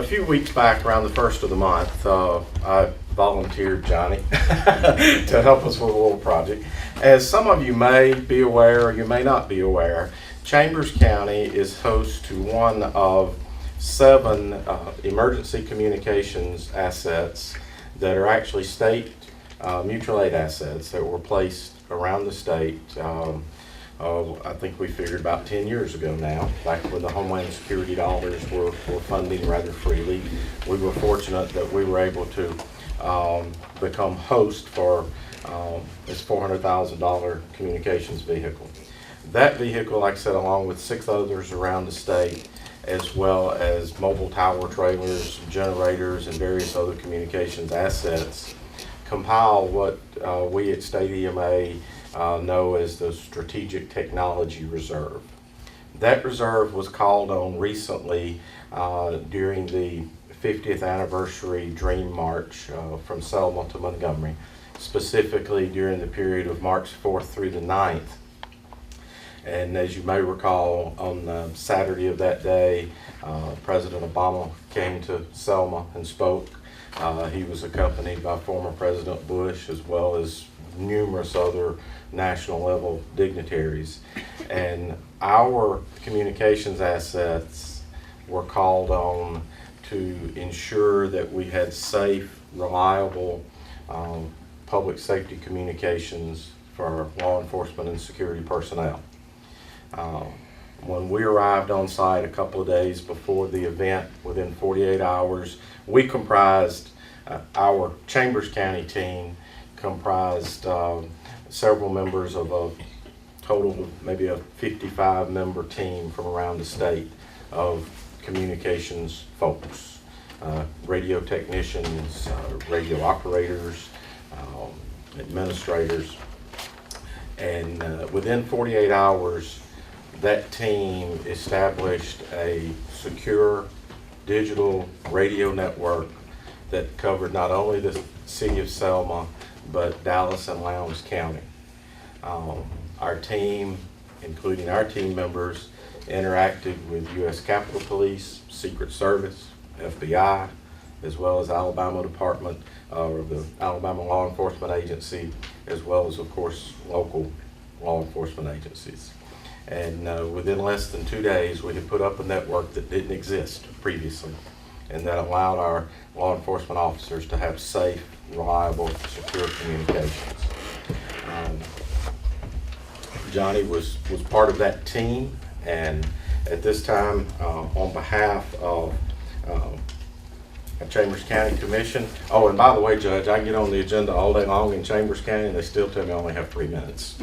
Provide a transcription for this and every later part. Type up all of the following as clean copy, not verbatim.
few weeks back, around the first of the month, I volunteered Johnny to help us with a little project. As some of you may be aware, or you may not be aware, Chambers County is host to one of 7 emergency communications assets that are actually state mutual aid assets that were placed around the state. I think we figured about 10 years ago now, back when the Homeland Security dollars were funding rather freely. We were fortunate that we were able to become host for this $400,000 communications vehicle. That vehicle, like I said, along with 6 others around the state, as well as mobile tower trailers, generators, and various other communications assets, compile what we at State EMA know as the Strategic Technology Reserve. That reserve was called on recently during the 50th anniversary Dream March from Selma to Montgomery, specifically during the period of March 4th through the 9th. And as you may recall, on Saturday of that day, President Obama came to Selma and spoke. He was accompanied by former President Bush, as well as numerous other national level dignitaries. And our communications assets were called on to ensure that we had safe, reliable public safety communications for law enforcement and security personnel. When we arrived on site a couple of days before the event, within 48 hours, we comprised, our Chambers County team comprised several members of a total of maybe a 55-member team from around the state of communications folks, radio technicians, radio operators, administrators. And within 48 hours, that team established a secure digital radio network that covered not only the city of Selma, but Dallas and Lowndes County. Our team, including our team members, interacted with U.S. Capitol Police, Secret Service, FBI, as well as Alabama Department, or the Alabama Law Enforcement Agency, as well as, of course, local law enforcement agencies. And within less than 2 days, we had put up a network that didn't exist previously, and that allowed our law enforcement officers to have safe, reliable, secure communications. Johnny was part of that team, and at this time, on behalf of Chambers County Commission. Oh, and by the way, Judge, I can get on the agenda all day long in Chambers County, and they still tell me I only have 3 minutes.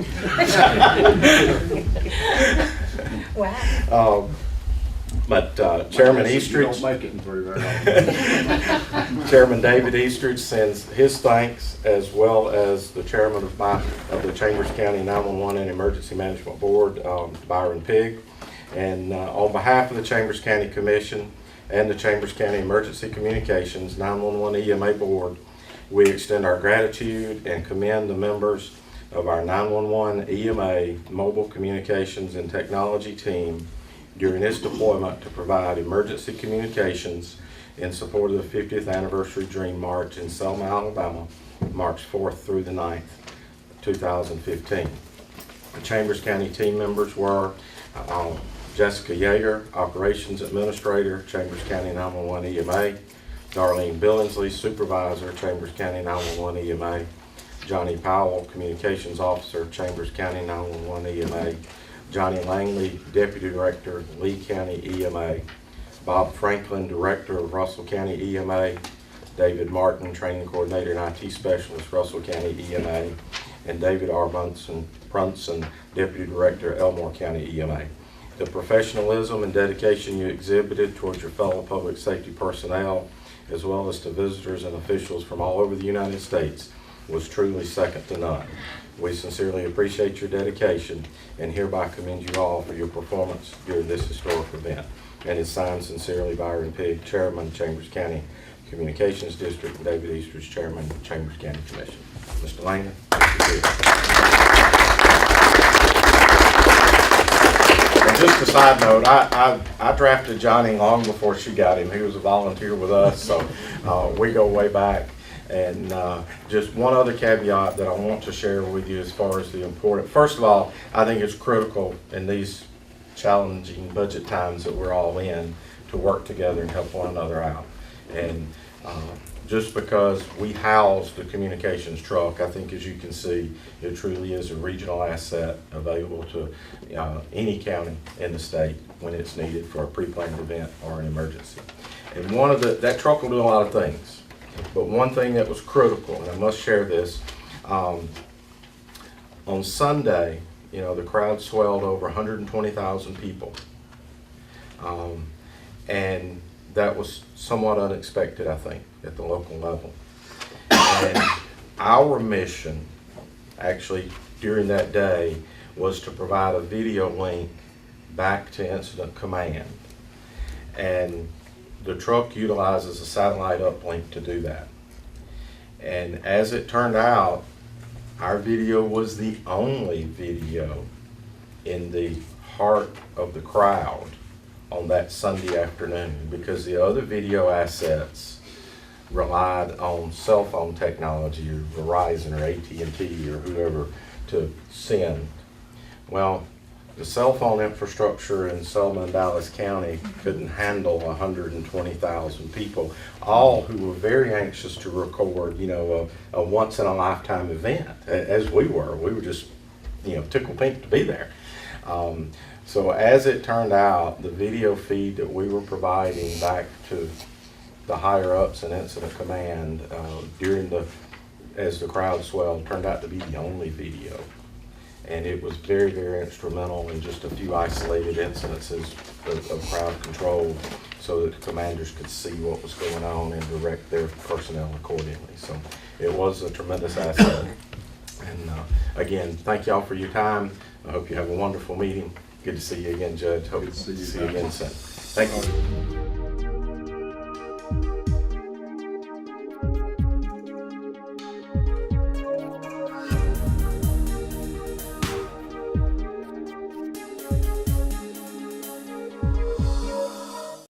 Wow. But Chairman Eastridge, don't make it in 3 very long. Chairman David Eastridge sends his thanks, as well as the chairman of the Chambers County 911 and Emergency Management Board, Byron Pigg. And on behalf of the Chambers County Commission and the Chambers County Emergency Communications 911 EMA Board, we extend our gratitude and commend the members of our 911 EMA Mobile Communications and Technology team during its deployment to provide emergency communications in support of the 50th anniversary Dream March in Selma, Alabama, March 4th through the 9th, 2015. The Chambers County team members were Jessica Yeager, Operations Administrator, Chambers County 911 EMA, Darlene Billingsley, Supervisor, Chambers County 911 EMA, Johnny Powell, Communications Officer, Chambers County 911 EMA, Johnny Langley, Deputy Director, Lee County EMA, Bob Franklin, Director of Russell County EMA, David Martin, Training Coordinator and IT Specialist, Russell County EMA, and David R. Brunson, Deputy Director, Elmore County EMA. The professionalism and dedication you exhibited towards your fellow public safety personnel, as well as to visitors and officials from all over the United States, was truly second to none. We sincerely appreciate your dedication and hereby commend you all for your performance during this historic event. And it's signed sincerely Byron Pigg, Chairman, Chambers County Communications District, and David Eastridge, Chairman, Chambers County Commission. Mr. Langley. just a side note, I drafted Johnny long before she got him. He was a volunteer with us, so we go way back. And just one other caveat that I want to share with you as far as the important, first of all, I think it's critical in these challenging budget times that we're all in to work together and help one another out. And just because we house the communications truck, I think as you can see, it truly is a regional asset available to any county in the state when it's needed for a pre-planned event or an emergency. And that truck will do a lot of things, but one thing that was critical, and I must share this, on Sunday, the crowd swelled over 120,000 people. And that was somewhat unexpected, I think, at the local level. And our mission, actually, during that day, was to provide a video link back to incident command. And the truck utilizes a satellite uplink to do that. And as it turned out, our video was the only video in the heart of the crowd on that Sunday afternoon, because the other video assets relied on cell phone technology or Verizon or AT&T or whoever to send. Well, the cell phone infrastructure in Selma and Dallas County couldn't handle 120,000 people, all who were very anxious to record, a once in a lifetime event, as we were. We were just, tickled pink to be there. So as it turned out, the video feed that we were providing back to the higher ups in incident command as the crowd swelled turned out to be the only video. And it was very, very instrumental in just a few isolated incidences of crowd control so that the commanders could see what was going on and direct their personnel accordingly. So it was a tremendous asset. And again, thank y'all for your time. I hope you have a wonderful meeting. Good to see you again, Judge. Hope to see you again soon. Thank you.